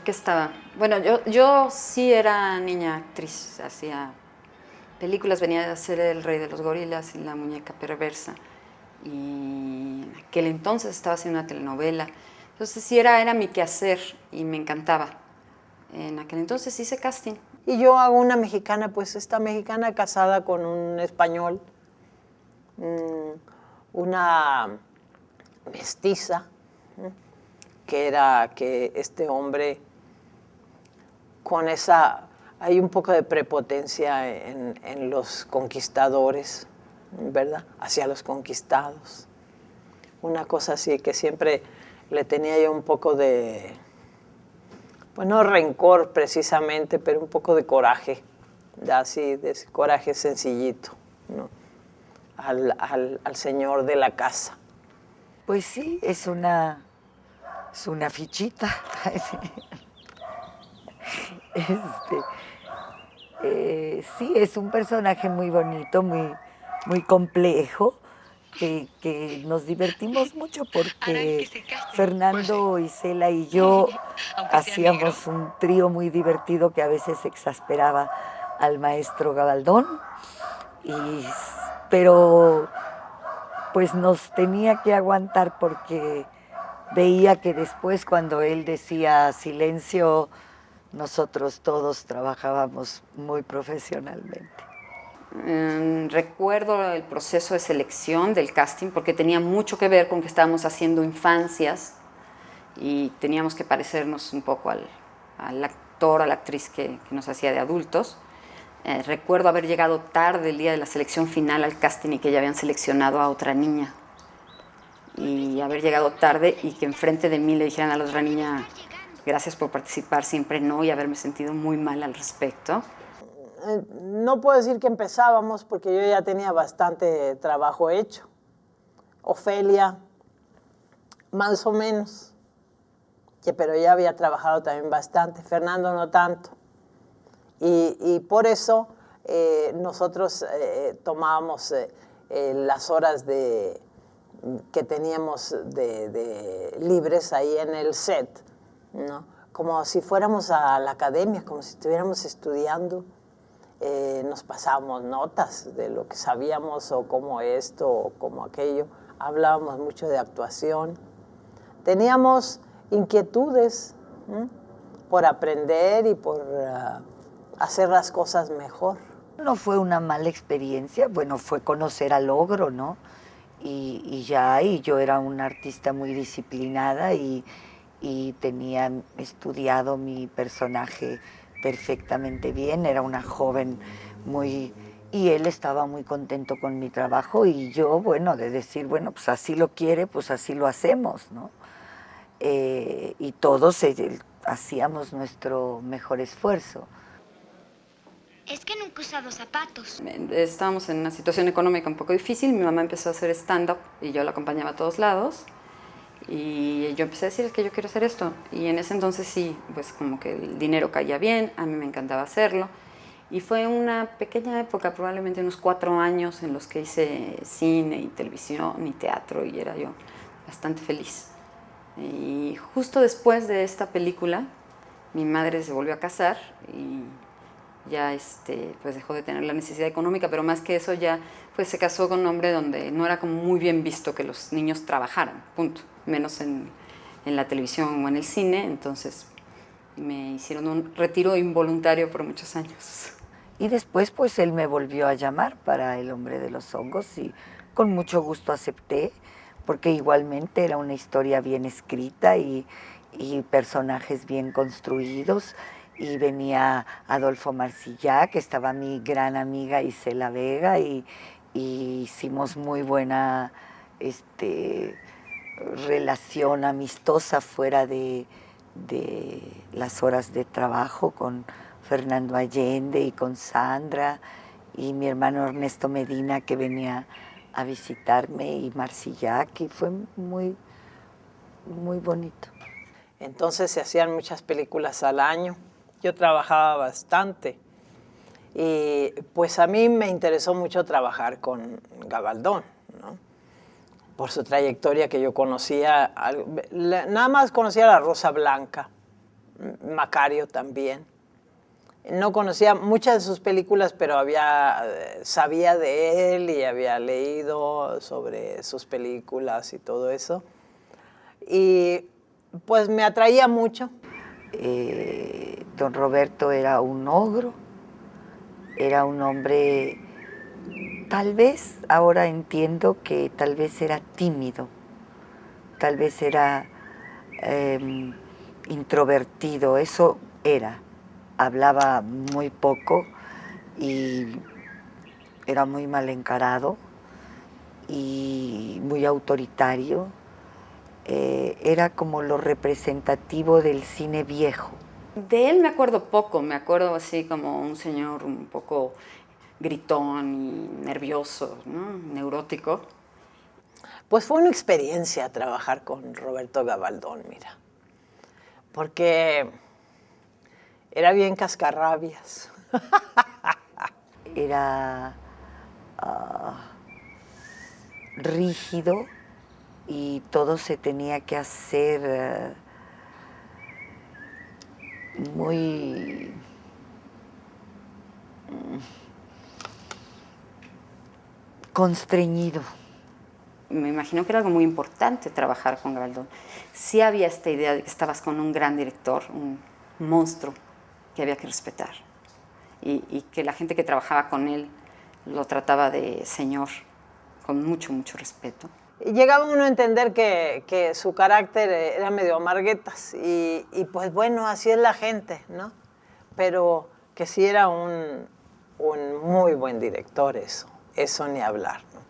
qué estaba? Bueno, yo sí era niña actriz, hacía películas, venía de hacer El Rey de los Gorilas y La Muñeca Perversa. Y en aquel entonces estaba haciendo una telenovela. Entonces sí era mi quehacer y me encantaba. En aquel entonces hice casting. Y yo hago una mexicana, pues esta mexicana casada con un español, una mestiza, que era que este hombre con esa, hay un poco de prepotencia en los conquistadores, ¿verdad? Hacia los conquistados. Una cosa así que siempre le tenía yo un poco de, pues no rencor precisamente, pero un poco de coraje, así, de ese coraje sencillito, ¿no? Al señor de la casa. Pues sí, es una fichita. Sí, es un personaje muy bonito, muy complejo, que nos divertimos mucho porque Fernando, Isela y yo hacíamos un trío muy divertido que a veces exasperaba al maestro Gabaldón, pero pues nos tenía que aguantar porque veía que después cuando él decía silencio, nosotros todos trabajábamos muy profesionalmente. Recuerdo el proceso de selección del casting porque tenía mucho que ver con que estábamos haciendo infancias y teníamos que parecernos un poco al actor, a la actriz que nos hacía de adultos. Recuerdo haber llegado tarde el día de la selección final al casting y que ya habían seleccionado a otra niña. Y haber llegado tarde y que enfrente de mí le dijeran a la otra niña gracias por participar, siempre no, y haberme sentido muy mal al respecto. No puedo decir que empezábamos porque yo ya tenía bastante trabajo hecho. Ofelia, más o menos, pero ya había trabajado también bastante. Fernando no tanto. Y por eso nosotros tomábamos las horas que teníamos libres ahí en el set, ¿no? Como si fuéramos a la academia, como si estuviéramos estudiando. Nos pasábamos notas de lo que sabíamos o como esto o como aquello. Hablábamos mucho de actuación. Teníamos inquietudes por aprender y por hacer las cosas mejor. No fue una mala experiencia, bueno, fue conocer al ogro, ¿no? Y yo era una artista muy disciplinada y tenía estudiado mi personaje perfectamente bien, era una joven y él estaba muy contento con mi trabajo y yo, bueno, de decir, bueno, pues así lo quiere, pues así lo hacemos, ¿no? Y todos hacíamos nuestro mejor esfuerzo. Es que nunca he usado zapatos. Estábamos en una situación económica un poco difícil, mi mamá empezó a hacer stand-up y yo la acompañaba a todos lados. Y yo empecé a decir, es que yo quiero hacer esto. Y en ese entonces sí, pues como que el dinero caía bien, a mí me encantaba hacerlo. Y fue una pequeña época, probablemente unos 4 años en los que hice cine y televisión y teatro y era yo bastante feliz. Y justo después de esta película, mi madre se volvió a casar y ya pues dejó de tener la necesidad económica, pero más que eso ya pues se casó con un hombre donde no era como muy bien visto que los niños trabajaran, punto, menos en la televisión o en el cine, entonces me hicieron un retiro involuntario por muchos años. Y después pues él me volvió a llamar para El Hombre de los Hongos y con mucho gusto acepté, porque igualmente era una historia bien escrita y personajes bien construidos. Y venía Adolfo Marsillá, que estaba mi gran amiga Isela Vega, y hicimos muy buena relación amistosa fuera de las horas de trabajo con Fernando Allende y con Sandra, y mi hermano Ernesto Medina, que venía a visitarme, y Marsillá, que fue muy, muy bonito. Entonces se hacían muchas películas al año. Yo trabajaba bastante y pues a mí me interesó mucho trabajar con Gabaldón, ¿no? Por su trayectoria que yo conocía, nada más conocía La Rosa Blanca, Macario también. No conocía muchas de sus películas, pero sabía de él y había leído sobre sus películas y todo eso. Y pues me atraía mucho. Don Roberto era un ogro, era un hombre, tal vez, ahora entiendo que tal vez era tímido, tal vez era introvertido, eso era. Hablaba muy poco y era muy mal encarado y muy autoritario. Era como lo representativo del cine viejo. De él me acuerdo poco, me acuerdo así como un señor un poco gritón y nervioso, ¿no? Neurótico. Pues fue una experiencia trabajar con Roberto Gabaldón, mira, porque era bien cascarrabias. Era rígido y todo se tenía que hacer muy constreñido. Me imagino que era algo muy importante trabajar con Gabaldón. Sí había esta idea de que estabas con un gran director, un monstruo que había que respetar. Y que la gente que trabajaba con él lo trataba de señor, con mucho, mucho respeto. Llegaba uno a entender que su carácter era medio amarguetas y pues bueno, así es la gente, ¿no? Pero que sí era un muy buen director eso ni hablar, ¿no?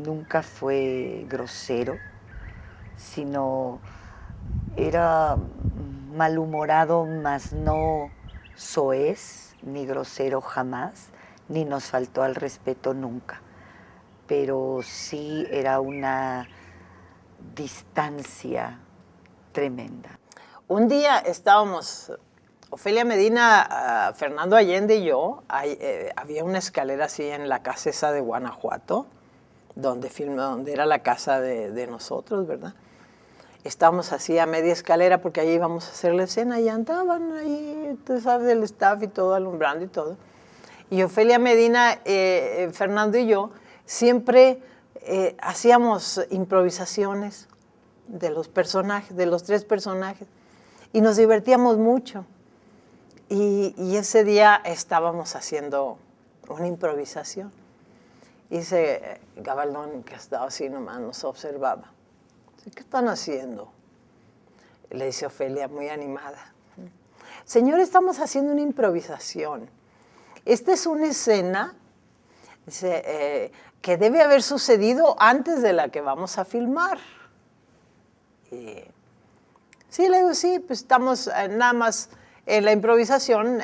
Nunca fue grosero, sino era malhumorado, mas no soez ni grosero jamás, ni nos faltó al respeto nunca. Pero sí era una distancia tremenda. Un día estábamos, Ofelia Medina, Fernando Allende y yo, había una escalera así en la casa esa de Guanajuato, donde era la casa de nosotros, ¿verdad? Estábamos así a media escalera porque allí íbamos a hacer la escena y andaban ahí, tú sabes, el staff y todo, alumbrando y todo. Y Ofelia Medina, Fernando y yo, siempre hacíamos improvisaciones de los personajes, de los tres personajes, y nos divertíamos mucho. Y ese día estábamos haciendo una improvisación. Y dice Gabaldón, que estaba así nomás, nos observaba. Dice, ¿qué están haciendo? Le dice Ofelia, muy animada. Señor, estamos haciendo una improvisación. Esta es una escena, dice, que debe haber sucedido antes de la que vamos a filmar. Y, sí, le digo, sí, pues estamos nada más en la improvisación,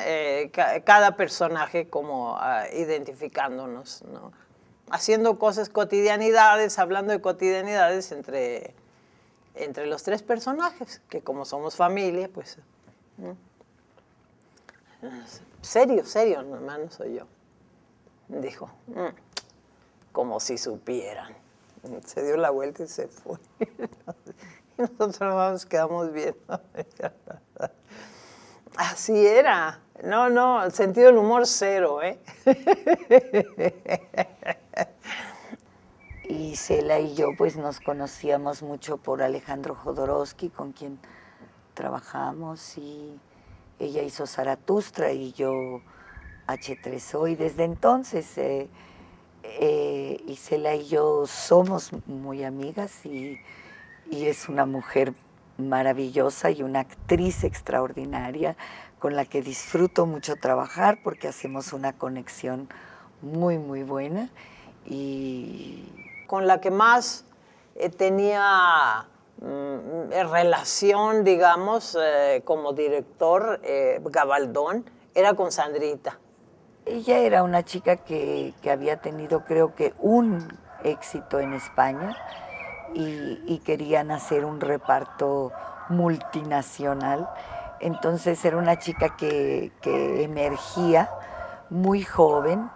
cada personaje como identificándonos, ¿no? Haciendo cosas, cotidianidades, hablando de cotidianidades entre los tres personajes, que como somos familia, pues... ¿no? Serio, hermano, soy yo. Dijo, como si supieran. Se dio la vuelta y se fue. Y nosotros nos quedamos viendo. Así era. No, el sentido del humor cero, ¿eh? Y Cela y yo pues nos conocíamos mucho por Alejandro Jodorowsky, con quien trabajamos, y ella hizo Zaratustra y yo H3O, y desde entonces Cela y yo somos muy amigas y es una mujer maravillosa y una actriz extraordinaria con la que disfruto mucho trabajar porque hacemos una conexión muy, muy buena. Y con la que más tenía relación, digamos, como director, Gabaldón, era con Sandrita. ella era una chica que había tenido, creo que, un éxito en España y querían hacer un reparto multinacional. Entonces era una chica que emergía muy joven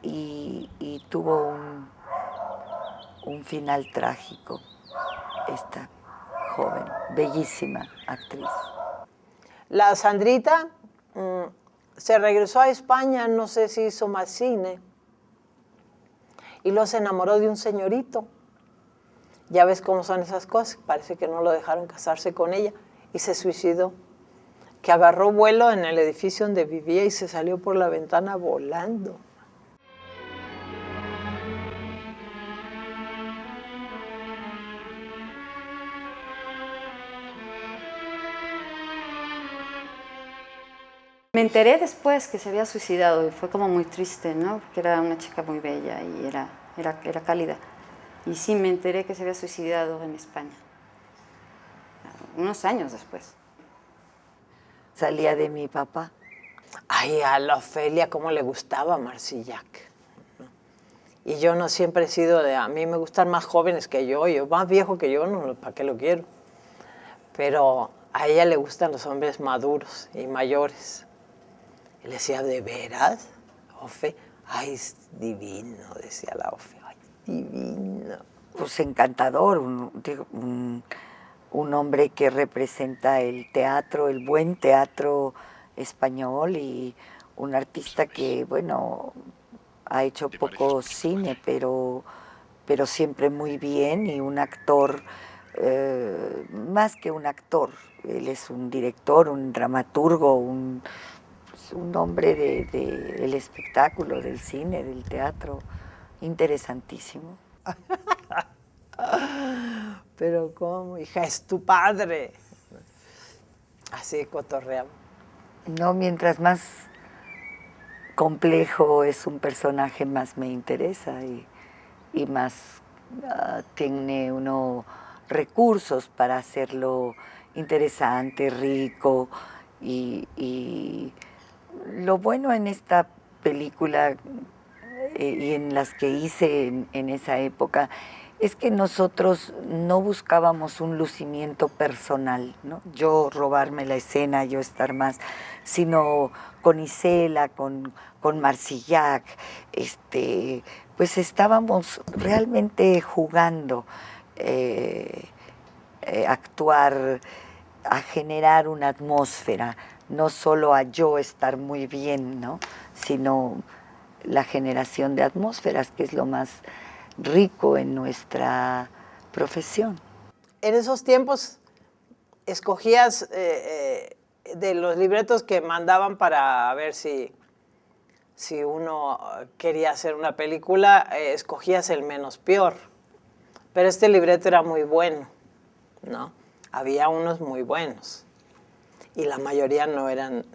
y tuvo un final trágico, esta joven, bellísima actriz. La Sandrita se regresó a España, no sé si hizo más cine, y luego se enamoró de un señorito. Ya ves cómo son esas cosas, parece que no lo dejaron casarse con ella y se suicidó. Que agarró vuelo en el edificio donde vivía y se salió por la ventana volando. Me enteré después que se había suicidado y fue como muy triste, ¿no? Porque era una chica muy bella y era cálida. Y sí, me enteré que se había suicidado en España, unos años después. Salía de mi papá. Ay, a la Ofelia cómo le gustaba Marcillac. Y yo no siempre he sido de, a mí me gustan más jóvenes que yo más viejo que yo, no, ¿para qué lo quiero? Pero a ella le gustan los hombres maduros y mayores. Y le decía, ¿de veras, Ofe? Ay, es divino, decía la Ofe, ay, divino. Pues encantador, un hombre que representa el teatro, el buen teatro español, y un artista que, bueno, ha hecho poco cine, pero siempre muy bien, y un actor, más que un actor, él es un director, un dramaturgo, un hombre del espectáculo, del cine, del teatro, interesantísimo. Pero ¿cómo, hija? Es tu padre. Así cotorreamos. No, mientras más complejo es un personaje, más me interesa, y más tiene uno recursos para hacerlo interesante, rico, y lo bueno en esta película y en las que hice en esa época es que nosotros no buscábamos un lucimiento personal, ¿no? Yo robarme la escena, yo estar más, sino con Isela, con Marcillac, pues estábamos realmente jugando, actuar, a generar una atmósfera, no solo a yo estar muy bien, ¿no? Sino la generación de atmósferas, que es lo más rico en nuestra profesión. En esos tiempos escogías de los libretos que mandaban para ver si uno quería hacer una película, escogías el menos peor. Pero este libreto era muy bueno, ¿no? Había unos muy buenos y la mayoría no eran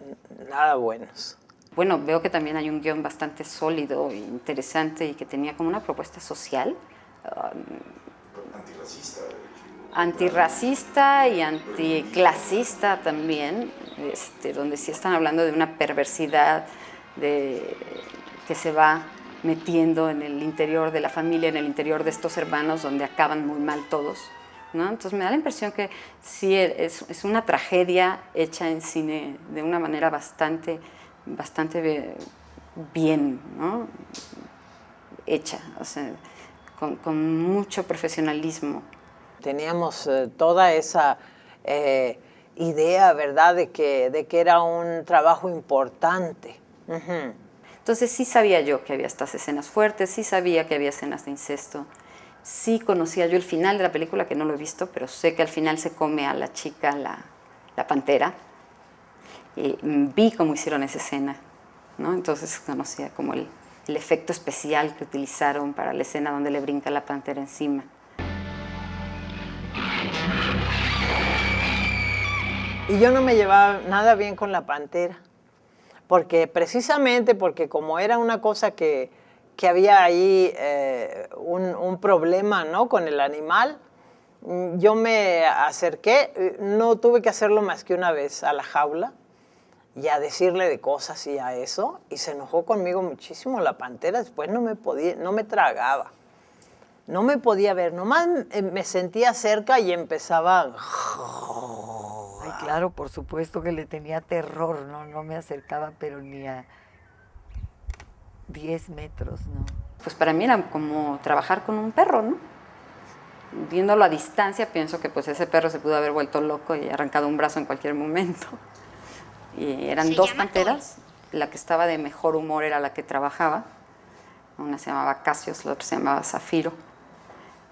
nada buenos. Bueno, veo que también hay un guión bastante sólido e interesante y que tenía como una propuesta social. Antirracista y anticlasista también, donde sí están hablando de una perversidad que se va metiendo en el interior de la familia, en el interior de estos hermanos, donde acaban muy mal todos, ¿no? Entonces me da la impresión que sí es una tragedia hecha en cine de una manera bastante bien, ¿no? Hecha, o sea, con mucho profesionalismo. Teníamos toda esa idea, ¿verdad?, de que era un trabajo importante. Uh-huh. Entonces sí sabía yo que había estas escenas fuertes, sí sabía que había escenas de incesto, sí conocía yo el final de la película, que no lo he visto, pero sé que al final se come a la chica, la pantera. Vi cómo hicieron esa escena, ¿no? Entonces conocía como el efecto especial que utilizaron para la escena donde le brinca la pantera encima. Y yo no me llevaba nada bien con la pantera, precisamente porque como era una cosa que había ahí un problema, ¿no?, con el animal, yo me acerqué, no tuve que hacerlo más que una vez, a la jaula, y a decirle de cosas y a eso, y se enojó conmigo muchísimo la pantera. Después no me tragaba, no me podía ver, nomás me sentía cerca y empezaba. Ay, claro, por supuesto que le tenía terror, no me acercaba, pero ni a 10 metros, ¿no? Pues para mí era como trabajar con un perro, ¿no? viéndolo a distancia, pienso que pues ese perro se pudo haber vuelto loco y arrancado un brazo en cualquier momento. Y eran Se dos llama panteras, la que estaba de mejor humor era la que trabajaba, una se llamaba Casios, la otra se llamaba Zafiro,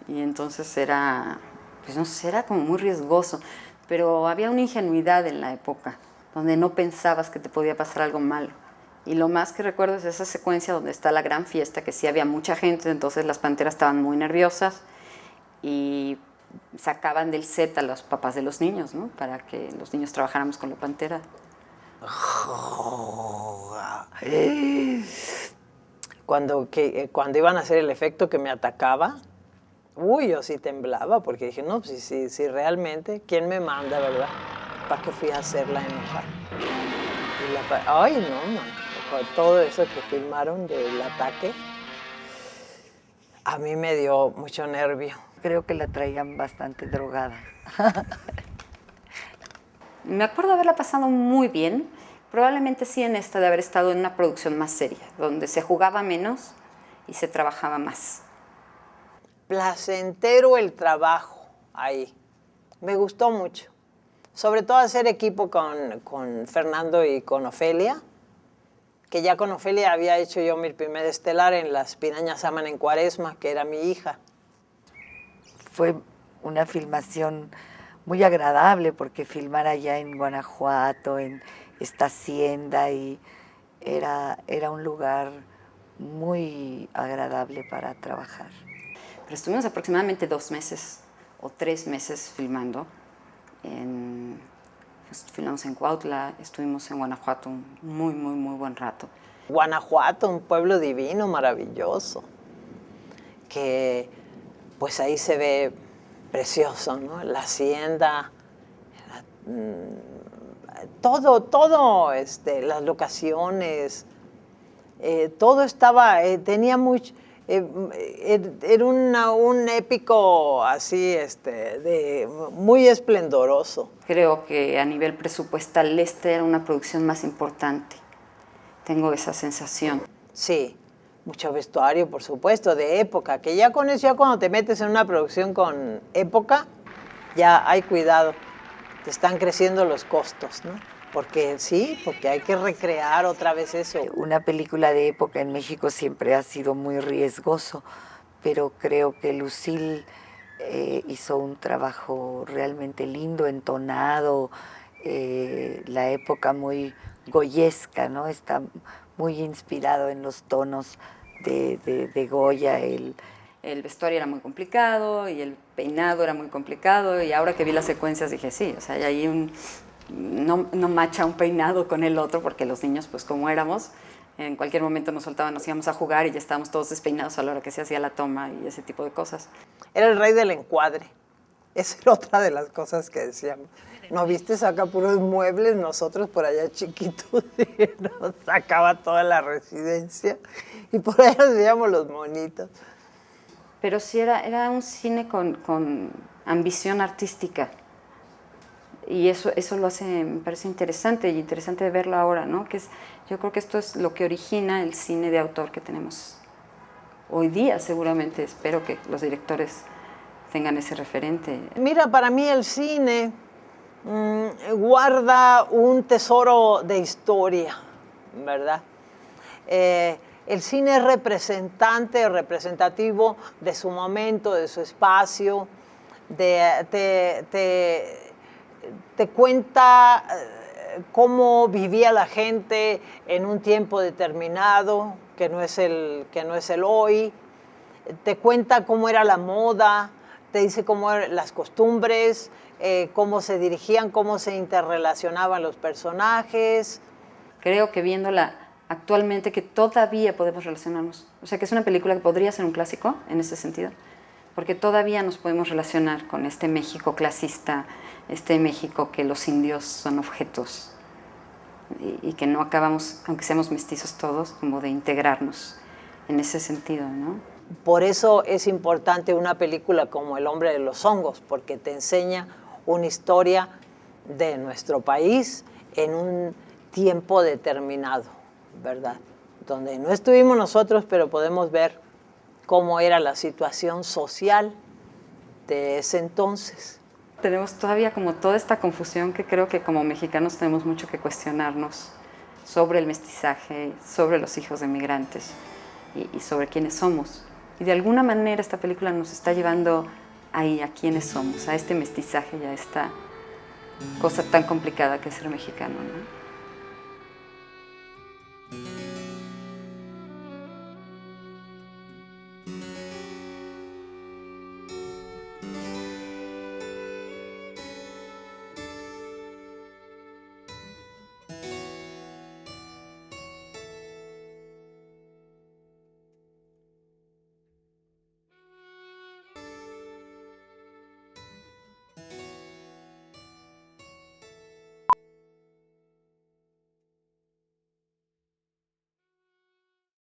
y entonces era, pues no sé, era como muy riesgoso, pero había una ingenuidad en la época, donde no pensabas que te podía pasar algo malo. Y lo más que recuerdo es esa secuencia donde está la gran fiesta, que sí había mucha gente, entonces las panteras estaban muy nerviosas y sacaban del set a los papás de los niños, ¿no? Para que los niños trabajáramos con la pantera. Cuando iban a hacer el efecto que me atacaba, uy, yo sí temblaba porque dije, no, pues si realmente, ¿quién me manda, verdad? ¿Para qué fui a hacerla enojar? Ay, no, man. Todo eso que filmaron del ataque, a mí me dio mucho nervio. Creo que la traían bastante drogada. Me acuerdo haberla pasado muy bien, probablemente sí en esta de haber estado en una producción más seria, donde se jugaba menos y se trabajaba más. Placentero el trabajo ahí. Me gustó mucho. Sobre todo hacer equipo con Fernando y con Ofelia, que ya con Ofelia había hecho yo mi primer estelar en Las Pirañas Aman en Cuaresma, que era mi hija. Fue una filmación muy agradable porque filmar allá en Guanajuato, en esta hacienda, y era un lugar muy agradable para trabajar. Pero estuvimos aproximadamente 2 meses o 3 meses filmando. Filmamos en Cuautla, estuvimos en Guanajuato un muy buen rato. Guanajuato, un pueblo divino, maravilloso, que pues ahí se ve precioso, ¿no? La hacienda, todo, las locaciones, todo estaba, tenía mucho, era un épico así, muy esplendoroso. Creo que a nivel presupuestal esta era una producción más importante. Tengo esa sensación. Sí, mucho vestuario, por supuesto, de época, que ya con eso, ya cuando te metes en una producción con época, ya hay cuidado, te están creciendo los costos, ¿no? Porque sí, porque hay que recrear otra vez eso. Una película de época en México siempre ha sido muy riesgoso, pero creo que Lucille hizo un trabajo realmente lindo, entonado, la época muy goyesca, ¿no? Está muy inspirado en los tonos de Goya. El vestuario era muy complicado y el peinado era muy complicado, y ahora que vi las secuencias dije, sí, o sea, hay ahí no macha un peinado con el otro, porque los niños, pues como éramos, en cualquier momento nos soltaban, nos íbamos a jugar y ya estábamos todos despeinados a la hora que se hacía la toma y ese tipo de cosas. Era el rey del encuadre. Esa era otra de las cosas que decíamos. ¿No viste? Saca puros muebles, nosotros por allá chiquitos, y nos sacaba toda la residencia, y por allá nos veíamos los monitos. Pero sí era un cine con ambición artística. Y eso lo hace, me parece interesante, y interesante de verlo ahora, ¿no? Yo creo que esto es lo que origina el cine de autor que tenemos hoy día. Seguramente espero que los directores tengan ese referente. Mira, para mí el cine guarda un tesoro de historia, ¿verdad? El cine es representativo de su momento, de su espacio, te cuenta cómo vivía la gente en un tiempo determinado, que no es el hoy, te cuenta cómo era la moda, te dice cómo eran las costumbres, cómo se dirigían, cómo se interrelacionaban los personajes. Creo que viéndola actualmente que todavía podemos relacionarnos. O sea, que es una película que podría ser un clásico en ese sentido, porque todavía nos podemos relacionar con este México clasista, este México que los indios son objetos y que no acabamos, aunque seamos mestizos todos, como de integrarnos en ese sentido, ¿no? Por eso es importante una película como El hombre de los hongos, porque te enseña una historia de nuestro país en un tiempo determinado, ¿verdad? Donde no estuvimos nosotros, pero podemos ver cómo era la situación social de ese entonces. Tenemos todavía como toda esta confusión que creo que como mexicanos tenemos mucho que cuestionarnos sobre el mestizaje, sobre los hijos de migrantes y sobre quiénes somos. Y de alguna manera esta película nos está llevando ahí, a quiénes somos, a este mestizaje y a esta cosa tan complicada que es ser mexicano, ¿no?